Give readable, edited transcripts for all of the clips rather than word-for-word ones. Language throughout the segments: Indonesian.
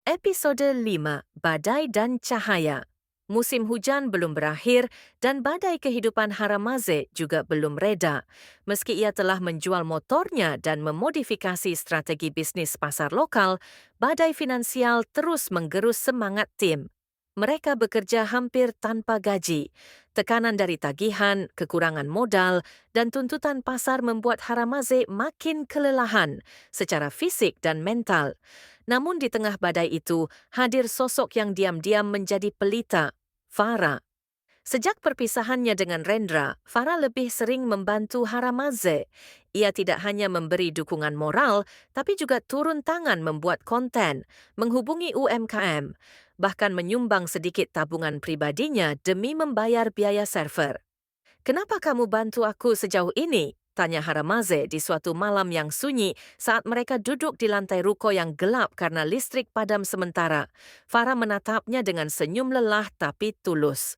Episode 5, Badai dan Cahaya. Musim hujan belum berakhir dan badai kehidupan Haramaze juga belum reda. Meski ia telah menjual motornya dan memodifikasi strategi bisnis pasar lokal, badai finansial terus menggerus semangat tim. Mereka bekerja hampir tanpa gaji. Tekanan dari tagihan, kekurangan modal, dan tuntutan pasar membuat Haramaze makin kelelahan secara fisik dan mental. Namun di tengah badai itu, hadir sosok yang diam-diam menjadi pelita, Farah. Sejak perpisahannya dengan Rendra, Farah lebih sering membantu Haramaze. Ia tidak hanya memberi dukungan moral, tapi juga turun tangan membuat konten, menghubungi UMKM, bahkan menyumbang sedikit tabungan pribadinya demi membayar biaya server. "Kenapa kamu bantu aku sejauh ini?" tanya Haramaze di suatu malam yang sunyi saat mereka duduk di lantai ruko yang gelap karena listrik padam sementara. Farah menatapnya dengan senyum lelah tapi tulus.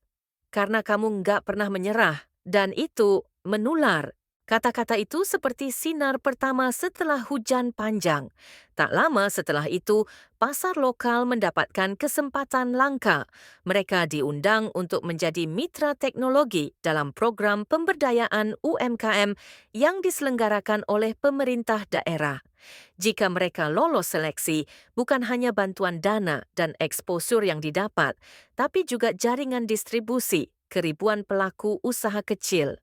"Karena kamu nggak pernah menyerah, dan itu menular." Kata-kata itu seperti sinar pertama setelah hujan panjang. Tak lama setelah itu, pasar lokal mendapatkan kesempatan langka. Mereka diundang untuk menjadi mitra teknologi dalam program pemberdayaan UMKM yang diselenggarakan oleh pemerintah daerah. Jika mereka lolos seleksi, bukan hanya bantuan dana dan eksposur yang didapat, tapi juga jaringan distribusi ke ribuan pelaku usaha kecil.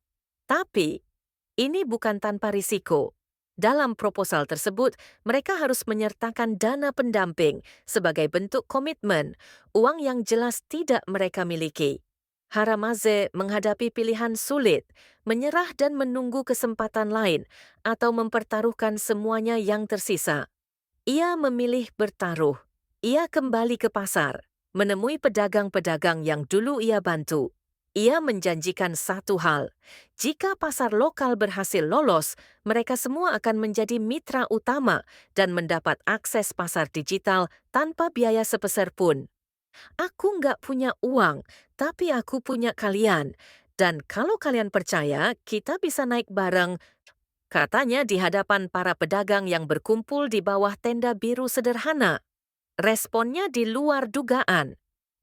Tapi, ini bukan tanpa risiko. Dalam proposal tersebut, mereka harus menyertakan dana pendamping sebagai bentuk komitmen, uang yang jelas tidak mereka miliki. Haramaze menghadapi pilihan sulit, menyerah dan menunggu kesempatan lain, atau mempertaruhkan semuanya yang tersisa. Ia memilih bertaruh. Ia kembali ke pasar, menemui pedagang-pedagang yang dulu ia bantu. Ia menjanjikan satu hal, jika pasar lokal berhasil lolos, mereka semua akan menjadi mitra utama dan mendapat akses pasar digital tanpa biaya sepeser pun. "Aku nggak punya uang, tapi aku punya kalian. Dan kalau kalian percaya, kita bisa naik bareng," katanya di hadapan para pedagang yang berkumpul di bawah tenda biru sederhana. Responnya di luar dugaan.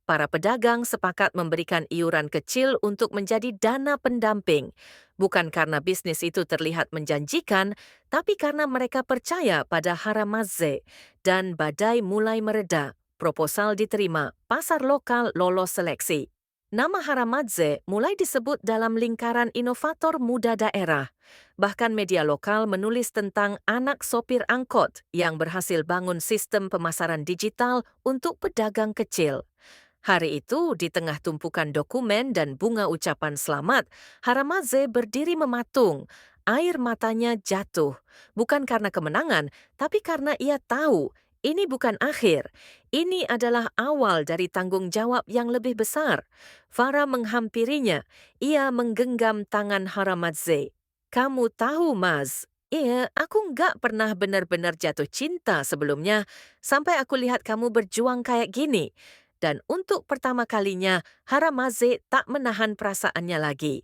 Para pedagang sepakat memberikan iuran kecil untuk menjadi dana pendamping, bukan karena bisnis itu terlihat menjanjikan, tapi karena mereka percaya pada Haramaze, dan badai mulai mereda. Proposal diterima, pasar lokal lolos seleksi. Nama Haramaze mulai disebut dalam lingkaran inovator muda daerah. Bahkan media lokal menulis tentang anak sopir angkot yang berhasil bangun sistem pemasaran digital untuk pedagang kecil. Hari itu, di tengah tumpukan dokumen dan bunga ucapan selamat, Haramaze berdiri mematung. Air matanya jatuh, bukan karena kemenangan, tapi karena ia tahu ini bukan akhir. Ini adalah awal dari tanggung jawab yang lebih besar. Farah menghampirinya. Ia menggenggam tangan Haramaze. "Kamu tahu, Mas, iya, aku nggak pernah benar-benar jatuh cinta sebelumnya, sampai aku lihat kamu berjuang kayak gini." Dan untuk pertama kalinya, Haramaze tak menahan perasaannya lagi.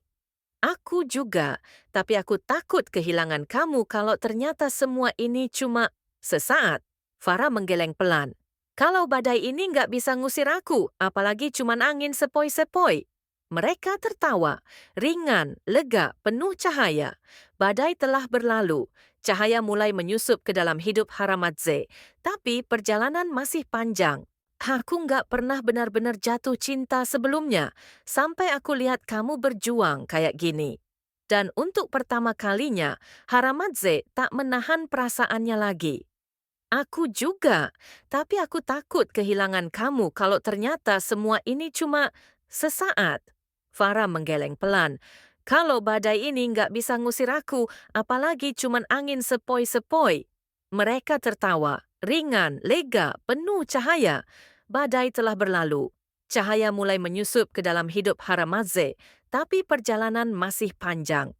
"Aku juga, tapi aku takut kehilangan kamu kalau ternyata semua ini cuma sesaat." Farah menggeleng pelan. "Kalau badai ini nggak bisa ngusir aku, apalagi cuman angin sepoi-sepoi." Mereka tertawa, ringan, lega, penuh cahaya. Badai telah berlalu, cahaya mulai menyusup ke dalam hidup Haramaze, tapi perjalanan masih panjang. "Aku nggak pernah benar-benar jatuh cinta sebelumnya, sampai aku lihat kamu berjuang kayak gini." Dan untuk pertama kalinya, Haramaze tak menahan perasaannya lagi. "Aku juga, tapi aku takut kehilangan kamu kalau ternyata semua ini cuma sesaat." Farah menggeleng pelan. "Kalau badai ini nggak bisa ngusir aku, apalagi cuman angin sepoi-sepoi." Mereka tertawa, ringan, lega, penuh cahaya. Badai telah berlalu. Cahaya mulai menyusup ke dalam hidup Haramaze, tapi perjalanan masih panjang.